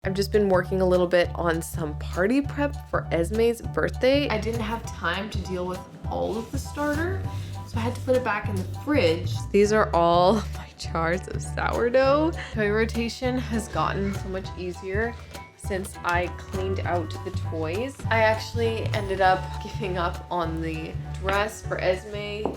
I've just been working a little bit on some party prep for Esme's birthday. I didn't have time to deal with all of the starter, so I had to put it back in the fridge. These are all my jars of sourdough. Toy rotation has gotten so much easier since I cleaned out the toys. I actually ended up giving up on the dress for Esme.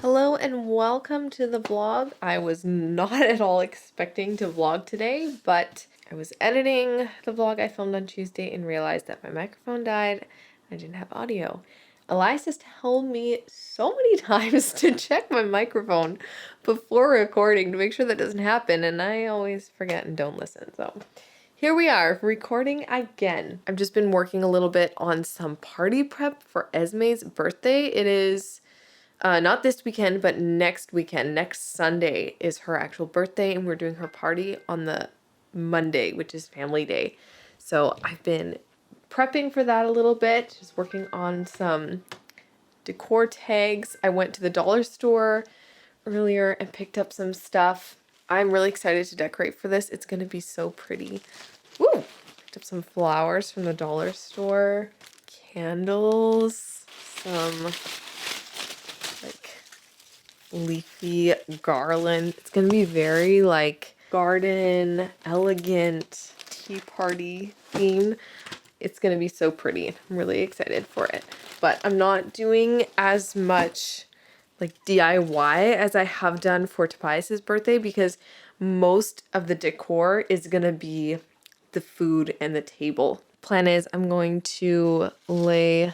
Hello and welcome to the vlog. I was not at all expecting to vlog today, but I was editing the vlog I filmed on Tuesday and realized that my microphone died. I didn't have audio. Elias has told me so many times to check my microphone before recording to make sure that doesn't happen, and I always forget and don't listen. So here we are, recording again. I've just been working a little bit on some party prep for Esme's birthday. It is not this weekend, but next weekend. Next Sunday is her actual birthday, and we're doing her party on the Monday, which is family day. So I've been prepping for that a little bit, just working on some decor tags. I went to the dollar store earlier and picked up some stuff. I'm really excited to decorate for this. It's going to be so pretty. Woo! Picked up some flowers from the dollar store, candles, some leafy garland. It's gonna be very like garden, elegant, tea party theme. It's gonna be so pretty. I'm really excited for it. But I'm not doing as much like DIY as I have done for Tobias's birthday because most of the decor is gonna be the food and the table. Plan is I'm going to lay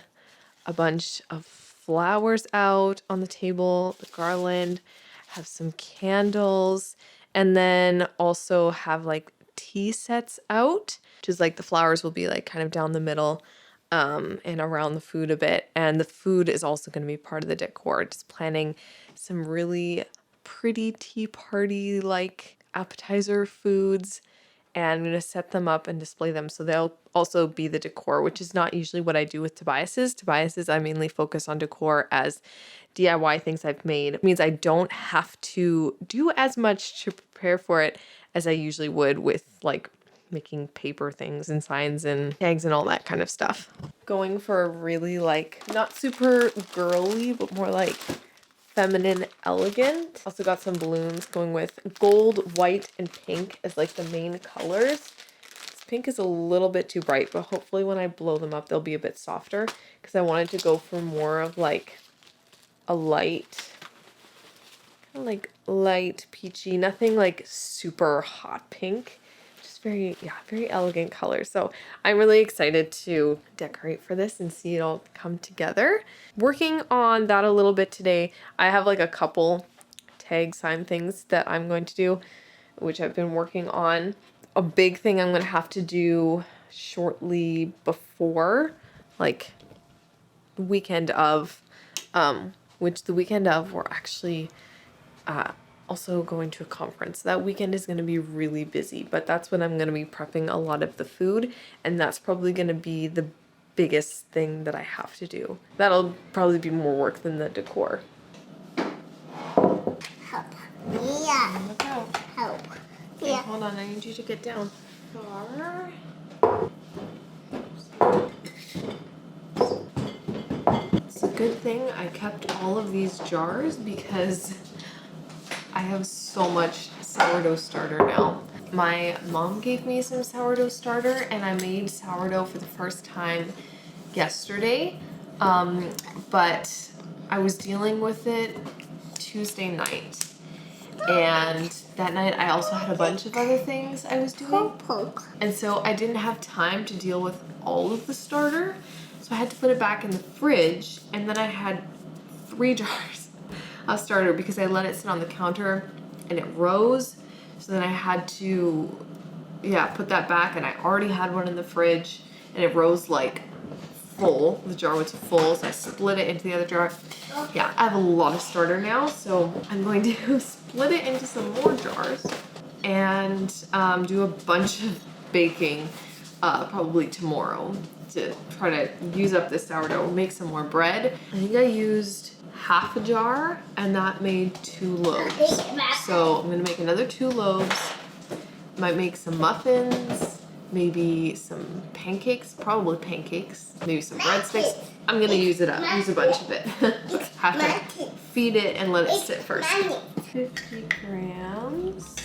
a bunch of flowers out on the table, the garland, have some candles, and then also have like tea sets out, which is like the flowers will be like kind of down the middle and around the food a bit. And the food is also going to be part of the decor. Just planning some really pretty tea party like appetizer foods. And I'm going to set them up and display them so they'll also be the decor, which is not usually what I do with Tobias's. Tobias's, I mainly focus on decor as DIY things I've made. It means I don't have to do as much to prepare for it as I usually would with like making paper things and signs and tags and all that kind of stuff. Going for a really like, not super girly, but more like feminine elegant. Also got some balloons going with gold, white, and pink as like the main colors. This pink is a little bit too bright, but hopefully when I blow them up, they'll be a bit softer because I wanted to go for more of like a light, kind of like light peachy, nothing like super hot pink. Very elegant color. So I'm really excited to decorate for this and see it all come together. Working on that a little bit today. I have like a couple tag sign things that I'm going to do, which I've been working on. A big thing I'm going to have to do shortly before, like the weekend of, which the weekend of we're actually also going to a conference. That weekend is going to be really busy, but that's when I'm going to be prepping a lot of the food, and that's probably going to be the biggest thing that I have to do. That'll probably be more work than the decor. Help. Yeah. Look out. Help. Okay, Yeah. hold on, I need you to get down. It's a good thing I kept all of these jars because I have so much sourdough starter now. My mom gave me some sourdough starter and I made sourdough for the first time yesterday, but I was dealing with it Tuesday night. And that night I also had a bunch of other things I was doing. And so I didn't have time to deal with all of the starter. So I had to put it back in the fridge, and then I had 3 jars of starter because I let it sit on the counter and it rose. So then I had to yeah, put that back, and I already had one in the fridge, and it rose like full. The jar was full, so I split it into the other jar. Yeah, I have a lot of starter now, so I'm going to split it into some more jars and do a bunch of baking probably tomorrow to try to use up this sourdough, make some more bread. I think I used half a jar, and that made 2 loaves. So I'm gonna make another 2 loaves. Might make some muffins, maybe some pancakes, probably pancakes, maybe some breadsticks. I'm gonna use it up, use a bunch of it. Have to feed it and let it sit first. 50 grams.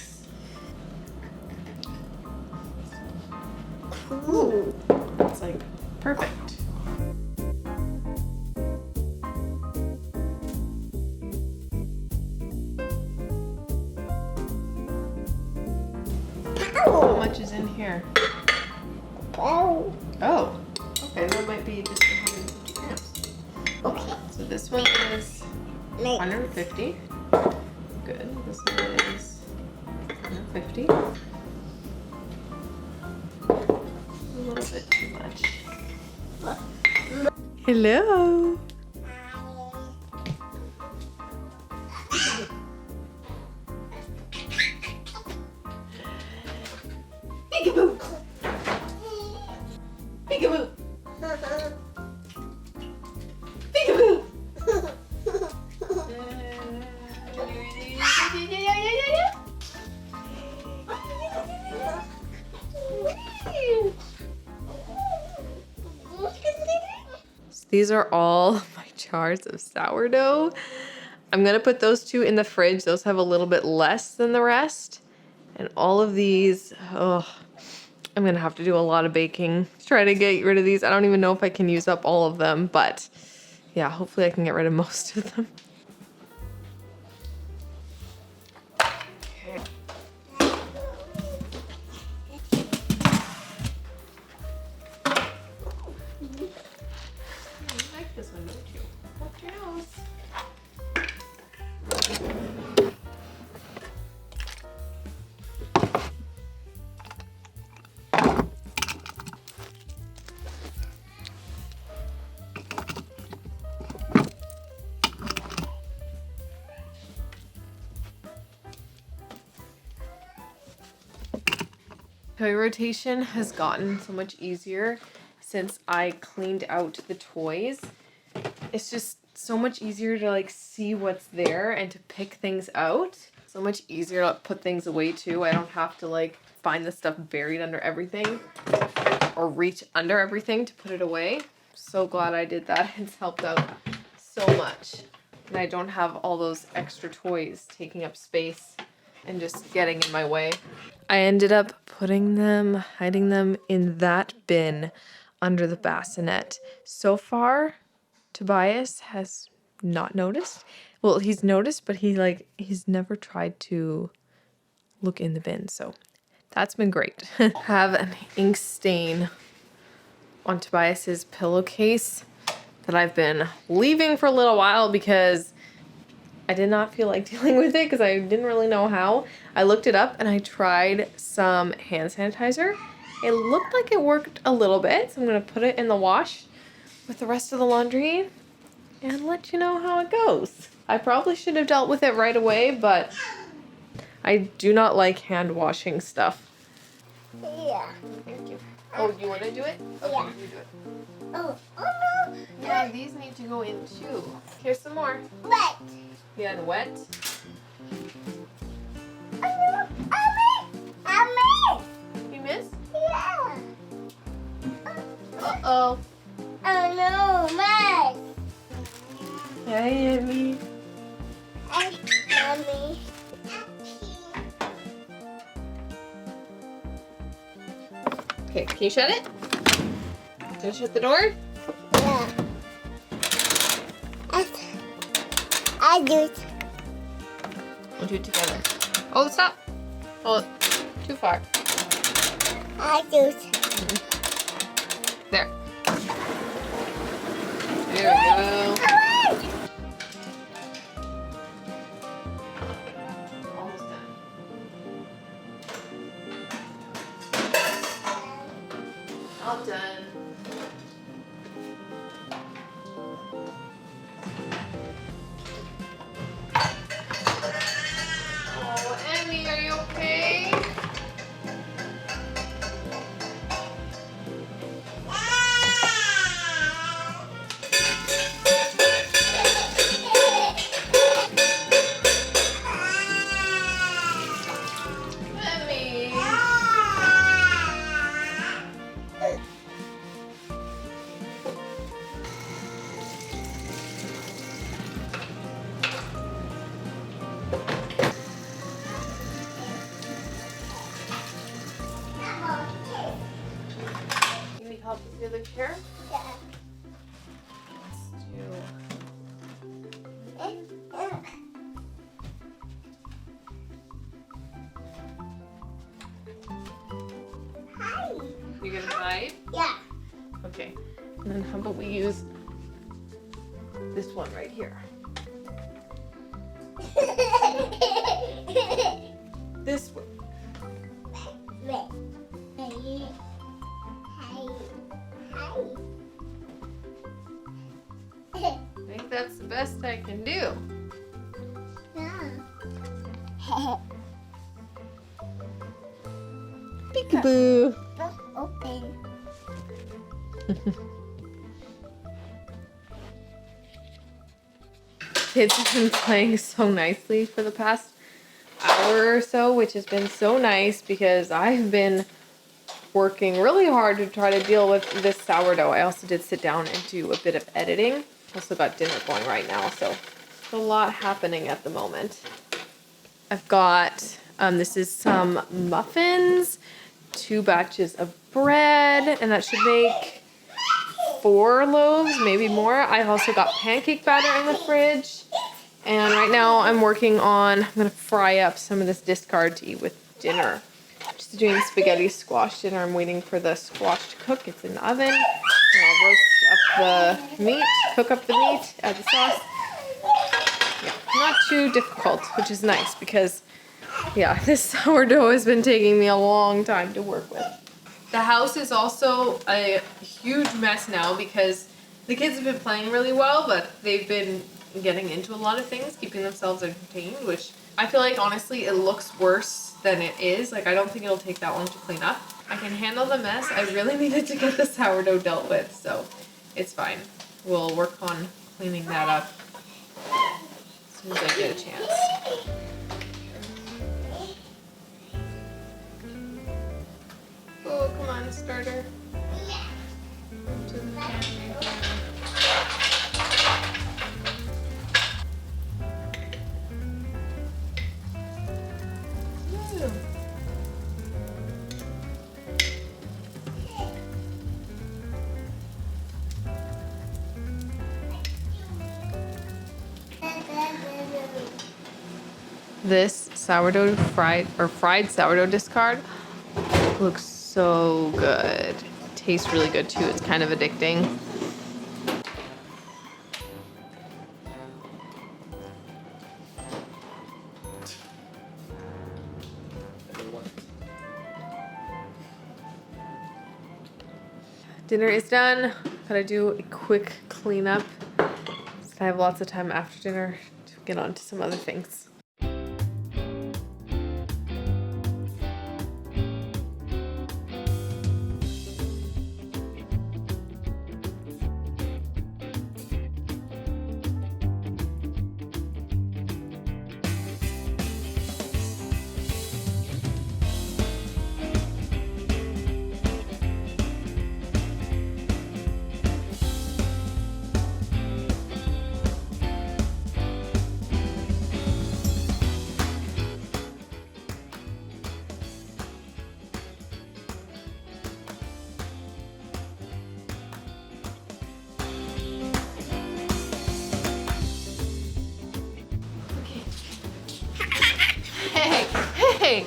Ooh, it's like perfect. How much is in here? Oh, okay, that might be just 150 grams. Okay. So this one is 150. Good. This one is 150. A little bit too much. Hello. Peekaboo. Peekaboo. Peekaboo. These are all my jars of sourdough. I'm gonna put those 2 in the fridge. Those have a little bit less than the rest. And all of these, oh, I'm gonna have to do a lot of baking to try to get rid of these. I don't even know if I can use up all of them, but yeah, hopefully I can get rid of most of them. You like this one, don't you? What's your nose? Toy rotation has gotten so much easier since I cleaned out the toys. It's just so much easier to like see what's there and to pick things out. So much easier to put things away too. I don't have to like find the stuff buried under everything or reach under everything to put it away. So glad I did that. It's helped out so much. And I don't have all those extra toys taking up space and just getting in my way. I ended up hiding them in that bin under the bassinet. So far, Tobias has not noticed. Well, he's noticed, but he's never tried to look in the bin. So that's been great. Have an ink stain on Tobias's pillowcase that I've been leaving for a little while because I did not feel like dealing with it because I didn't really know how. I looked it up and I tried some hand sanitizer. It looked like it worked a little bit, so I'm going to put it in the wash with the rest of the laundry and let you know how it goes. I probably should have dealt with it right away, but I do not like hand washing stuff. Yeah. Thank you. Oh, you want to do it? Okay, Yeah. you do it. Oh, no. Yeah, these need to go in too. Here's some more. Wet. Yeah, and wet. Oh, no. I You miss? Yeah. Uh-oh. Oh, no, mess. Hey, Emmy. Mommy. Okay, can you shut it? Can you shut the door? Yeah. I do it. We'll do it together. Oh, stop. Oh, too far. I do it. There. There we go. Almost done. All done. Oh, Emmy, are you okay? Emmy. You need help with the other chair? Let's Hi. do. You gonna hide? Yeah. Okay. And then how about we use this one right here? This one. I think that's the best I can do. Peekaboo. Open. Kids have been playing so nicely for the past hour or so, which has been so nice because I've been working really hard to try to deal with this sourdough. I also did sit down and do a bit of editing. Also got dinner going right now, so there's a lot happening at the moment. I've got, this is some muffins, 2 batches of bread, and that should make 4 loaves, maybe more. I've also got pancake batter in the fridge. And right now I'm working on, I'm gonna fry up some of this discard to eat with dinner. Just doing spaghetti squash dinner. I'm waiting for the squash to cook. It's in the oven. And I'll roast up the meat, cook up the meat, add the sauce. Yeah, not too difficult, which is nice because, yeah, this sourdough has been taking me a long time to work with. The house is also a huge mess now because the kids have been playing really well, but they've been getting into a lot of things, keeping themselves entertained, which I feel like honestly it looks worse than it is. Like, I don't think it'll take that long to clean up. I can handle the mess. I really needed to get the sourdough dealt with, so it's fine. We'll work on cleaning that up as soon as I get a chance. Oh, come on, starter. To the camera. Ooh. This sourdough fried sourdough discard looks so good. Tastes really good too. It's kind of addicting. Dinner is done. Gotta do a quick cleanup. So I have lots of time after dinner to get on to some other things. Hey,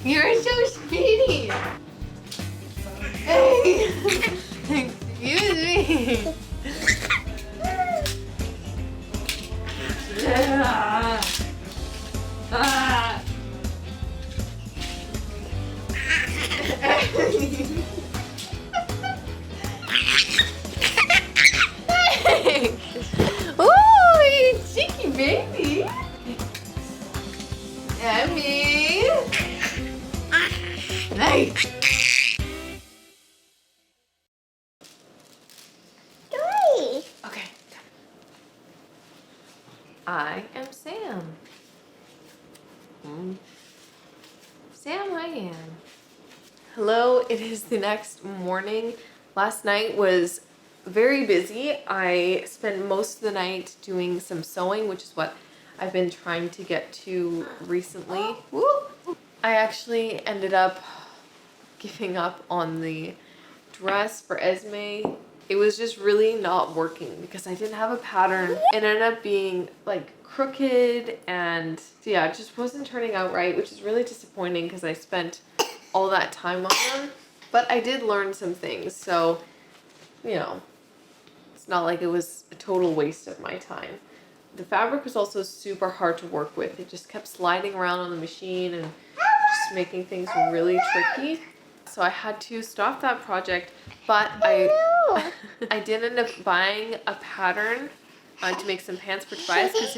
you're so speedy. Hey, excuse me. Hi. Three. Okay. I am Sam. Sam, I am. Hello, it is the next morning. Last night was very busy. I spent most of the night doing some sewing, which is what I've been trying to get to recently. Woo! I actually ended up giving up on the dress for Esme. It was just really not working because I didn't have a pattern. It ended up being like crooked and yeah, it just wasn't turning out right, which is really disappointing because I spent all that time on them. But I did learn some things, so you know, it's not like it was a total waste of my time. The fabric was also super hard to work with. It just kept sliding around on the machine and just making things really tricky. So I had to stop that project, but I did end up buying a pattern to make some pants for Tobias because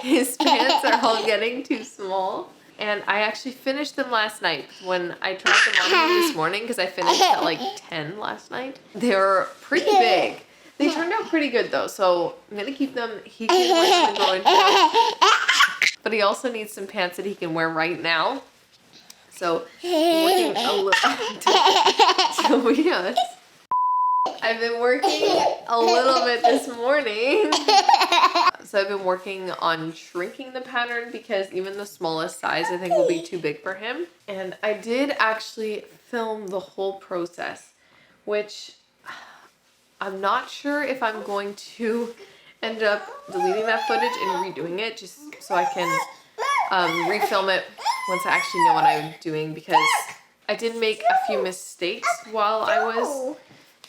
his pants are all getting too small. And I actually finished them last night when I tried them on him this morning because I finished at like 10 last night. They were pretty big. They turned out pretty good though, so I'm gonna keep them. He can wear them and go into, but he also needs some pants that he can wear right now. So I'm working a little. Tobias, I've been working a little bit this morning. So I've been working on shrinking the pattern because even the smallest size I think will be too big for him. And I did actually film the whole process, which I'm not sure if I'm going to end up deleting that footage and redoing it just so I can refilm it once I actually know what I'm doing, because I did make a few mistakes while I was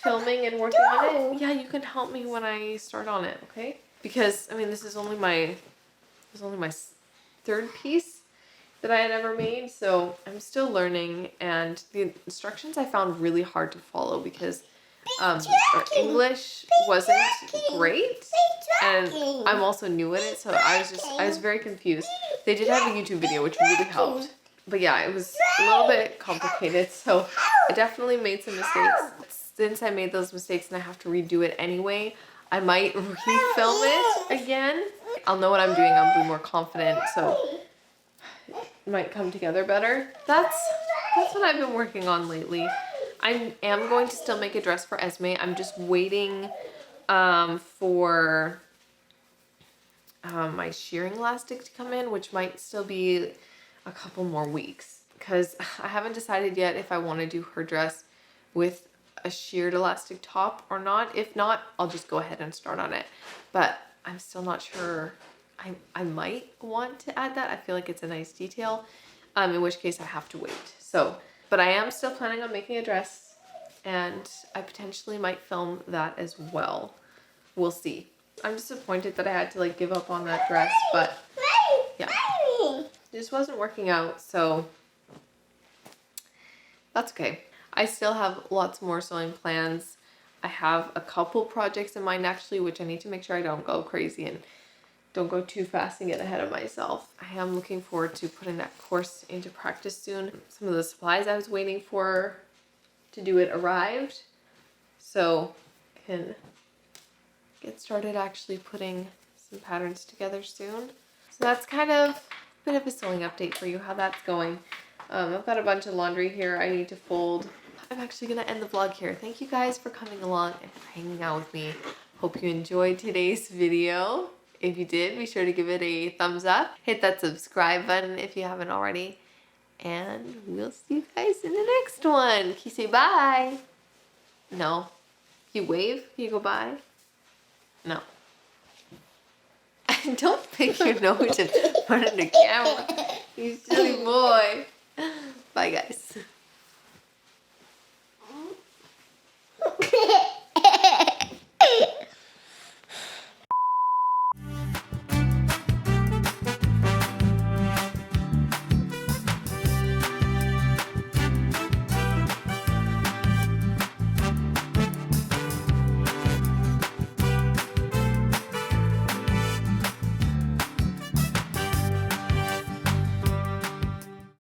filming and working on it. Yeah, you can help me when I start on it, okay? Because I mean, this is only my third piece that I had ever made, so I'm still learning, and the instructions I found really hard to follow because our English wasn't great, and I'm also new at it, so I was very confused. They did have a YouTube video which really helped, but yeah, it was a little bit complicated, so I definitely made some mistakes. Since I made those mistakes and I have to redo it anyway, I might refilm it again. I'll know what I'm doing, I'll be more confident, so it might come together better. That's what I've been working on lately. I am going to still make a dress for Esme. I'm just waiting for my shearing elastic to come in, which might still be a couple more weeks because I haven't decided yet if I want to do her dress with a sheared elastic top or not. If not, I'll just go ahead and start on it. But I'm still not sure. I might want to add that. I feel like it's a nice detail, in which case I have to wait. So, but I am still planning on making a dress, and I potentially might film that as well. We'll see. I'm disappointed that I had to like give up on that dress, but yeah, it just wasn't working out, so that's okay. I still have lots more sewing plans. I have a couple projects in mind actually, which I need to make sure I don't go crazy and don't go too fast and get ahead of myself. I am looking forward to putting that course into practice soon. Some of the supplies I was waiting for to do it arrived, so I can get started actually putting some patterns together soon. So that's kind of a bit of a sewing update for you, how that's going. I've got a bunch of laundry here I need to fold. I'm actually going to end the vlog here. Thank you guys for coming along and for hanging out with me. Hope you enjoyed today's video. If you did, be sure to give it a thumbs up. Hit that subscribe button if you haven't already. And we'll see you guys in the next one. Can you say bye? No. You wave? You go bye? No. Don't pick your nose and put it in the camera. You silly boy.